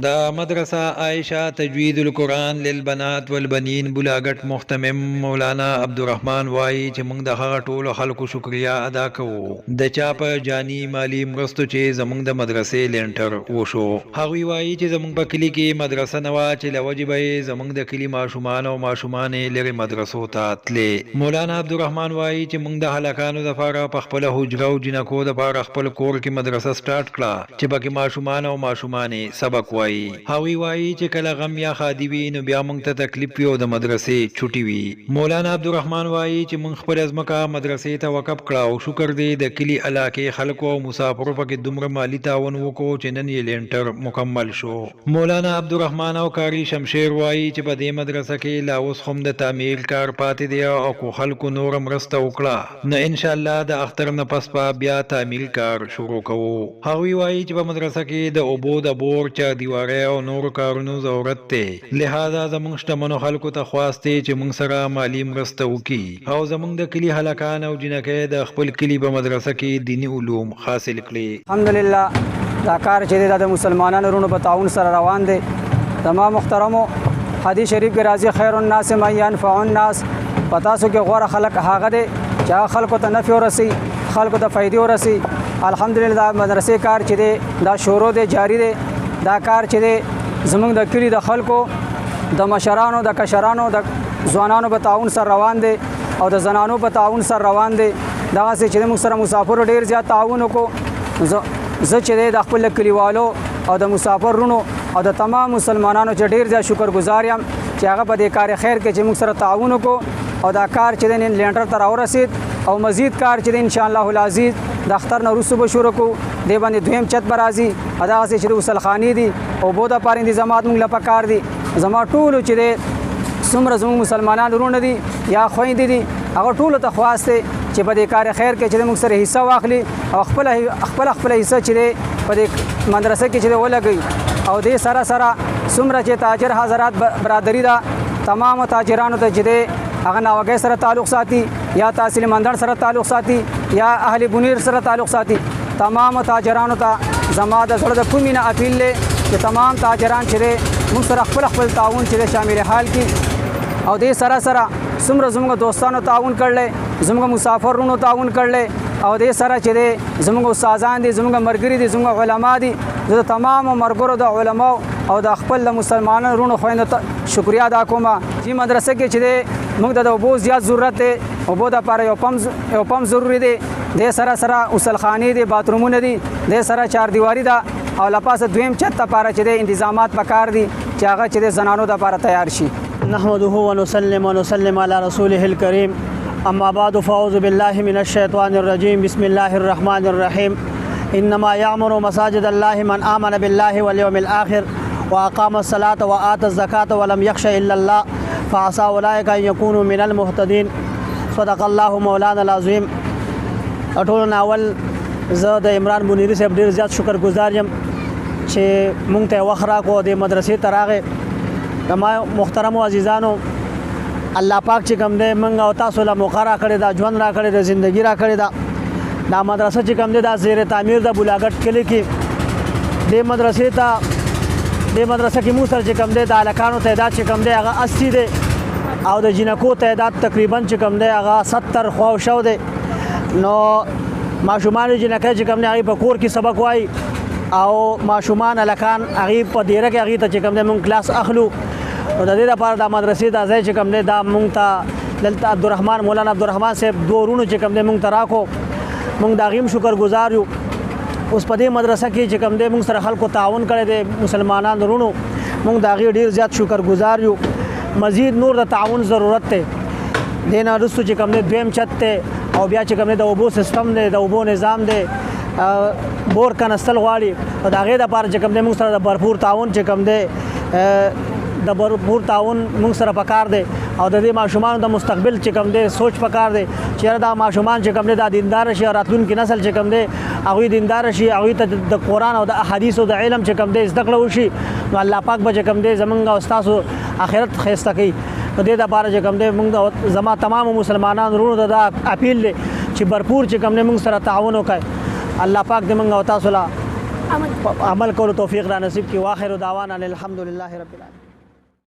دا مدرسہ عائشہ تجوید القرآن للبنات والبنین بلاگٹ محتمم مولانا عبدالرحمن وائی چې موږ د هغه ټولو خلکو شکریا ادا کوو د چا په جانی مالی مرستو چې زموږ د مدرسې لینټر وشو. هغوی وایي چې زموږ په کلي کې مدرسه نه وه چې له وجې به یې زموږ د کلي ماشومان او ماشومانې لرې مدرسو ته تلې. مولانا عبدالرحمن وایي چې موږ د هلکانو دپاره په خپله حجره او جنکو دپاره خپل کور کې مدرسه سټارټ کړه چې پکې ماشومان او ماشومانې سبق وایي. هغوی وایي چې کله غم یا ښادي وي نو بیا موږ ته تکلیف وي او د مدرسې چھټي وي. مولانا عبدالرحمن وایي چې موږ خپله ځمکه مدرسې ته وقف کړه او شکر دی د کلي علاقې خلکو او مسافرو پکې دومره مالي تعاون وکړو چې نن یې لینټر مکمل شو. مولانا عبدالرحمن او کاری شمشیر وایي چې په دې مدرسه کې لا اوس هم د تعمیر کار پاتې دی او کو خلکو نور مرسته وکړه نو انشاءالله د اختر نه پس به بیا تعمیر کار شروع کوو. هغوی وایي چې په مدرسه کې د اوبو د بور چا دیواره او نور کارونو ضرورت دی، لہذا زمونږ شتمنو خلکو ته خواست دی چې موږ سره مالی مرسته وکړي او زمونږ د کلي هلکان او جنکۍ د خپل کلي په مدرسه کې دینی علوم حاصل کړي. الحمدلله دا کار چې دی د مسلمانانو رونو په تعاون سره روان دی. زما محترمو حدیث شریف کې راځي خیر الناس من ينفع الناس، په تاسو کې غوره خلک هغه دی چې خلکو ته نفع ورسي، خلکو ته فایدې ورسي. الحمدلله دا مدرسې کار چې دی دا شروع دی، جاری دی. دا کار چې دی زمونږ د کلي د خلکو د مشرانو د کشرانو د ځوانانو په تعاون سره روان دی او د زنانو په تعاون سره روان دی. دغسې چې موږ سره مسافرو ډېر زیات تعاون وکړو. زه چې دی د خپل کلیوالو او د مسافرونو او د تمام مسلمانانو چې ډېر زیات شکرګزار یم چې هغه په دې کار خیر کې چې موږ سره تعاون وکړو او دا کار چې دی نن لینټر ته راورسېد او مزید کار چې دی انشاءالله العزیز د اختر نه وروسته به شروع کوو. دې باندې دویم چت به راځي، دغسې چې د غسلخانې دي اوبو دپاره انتظامات موږ له پکار دي. زما ټولو چې دی څومره زموږ مسلمانان ورونه دي یا خویندې دي هغه ټولو ته خواست دی چې په دې کار خیر کې چې موږ سره حصه واخلي او خپله حصه چې دی په دې مدرسه کې چې دی ولګوي. او دې سره سره څومره چې تاجر حضرات برادري ده تمامو تاجرانو ته چې دی هغه ناوګۍ سره تعلق ساتي یا تحصیل مندړ سره تعلق ساتي یا اهل بنیر سره تعلق ساتي، تمام تاجرانو ته زما د زړه د کومې نه اپیل دی چې تمام تاجران چې دی موږ سره خپل تعاون چې دی شامل حال کړي. او دې سره سره څومره زموږ دوستانو تعاون کړلی، زموږ مسافرونو تعاون کړلی او دې سره چې دی زموږ استادان دي، زموږ ملګري دي، زموږ علما دي. زه د تمامو ملګرو د علماو او د خپل د مسلمانانو رونو خویندو ته شکریا ادا کوم. دې مدرسه کې چې دی موږ ته د اوبو زیات ضرورت دی، اوبو دپاره یو پمپ ضروري دی. دې سره سره غسلخانې دي، باترومونه دي، دې سره چاردیواري ده او له پاسه دویم چت دپاره چې دی انتظامات پکار دي چې هغه چې دی زنانو دپاره تیار شي. نحمده ونسلم على رسوله الكريم، اما بعد فاعوذ بالله من الشيطان الرجيم، بسم الله الرحمن الرحيم. انما يعمر مساجد الله من آمن بالله واليوم الآخر واقام الصلاة وآتى الزكاة ولم يخش الا الله فعسى اولئك ان يكونوا من المهتدين. صدق الله مولانا العظيم. ټولو نه اول زه د عمران بنیری صاحب ډېر زیات شکرګزار یم چې مونږ ته وخت راکړو د مدرسې ته راغی. د ما محترمو عزیزانو الله پاک چې کوم دی موږ او تاسو له موقع راکړې ده، ژوند راکړې ده، زندګي راکړې ده. دا مدرسه چې کوم دی دا زیر تعمیر ده بولاګټ کلي کې. دې مدرسه کې موږ سره چې کوم دی د هلکانو تعداد چې کوم دی هغه 80 دی او د جنکو تعداد تقریبا چې کوم دی هغه 70 خواوشو دی. نو ماشومان جنکۍ چې کوم دی هغې په کور کې سبق وایي او ماشومان هلکان هغې په دیره کې هغې ته چې کوم دی مونږ کلاس اخلو. نو د دې لپاره دا مدرسې دا ځای چې کوم دی دا مونږ ته دلته مولانا عبدالرحمن صاحب دوه ورونو چې کوم دی مونږ ته راکړو. مونږ د هغې هم شکرګزار یو. اوس په دې مدرسه کې چې کوم دی مونږ سره خلکو تعاون کړی دی مسلمانان ورونو، مونږ د هغې ډېر زیات شکرګزار یو. مزید نور د تعاون ضرورت دی. دې نه وروسته چې کوم دی دویم چت دی او بیا چې کوم دی د اوبو سیستم دی، د اوبو نظام دی، بور کنستل غواړي او د هغې دپاره چې کوم دی مونږ سره د بھرپور تعاون چې کوم دی د بھرپور تعاون مونږ سره پکار دی او د دې ماشومانو د مستقبل چې کوم دی سوچ پکار دی چې یاره دا ماشومان چې کوم دی دا دینداره شي، راتلونکي نسل چې کوم دی هغوی دینداره شي، هغوی ته د قرآن او د احادیثو د علم چې کوم دی زده کړه وشي. نو الله پاک به چې کوم دی زمونږ او ستاسو آخرت ښایسته کوي. نو دې دپاره چې کوم دی مونږ زما تمامو مسلمانانو ورونو ته دا اپیل دی چې بھرپور چې کوم دی مونږ سره تعاون وکړئ. الله پاک دې مونږ او تاسو له عمل کولو توفیق را نصیب کړي. واخر دعوانا الحمدلله رب العالمین.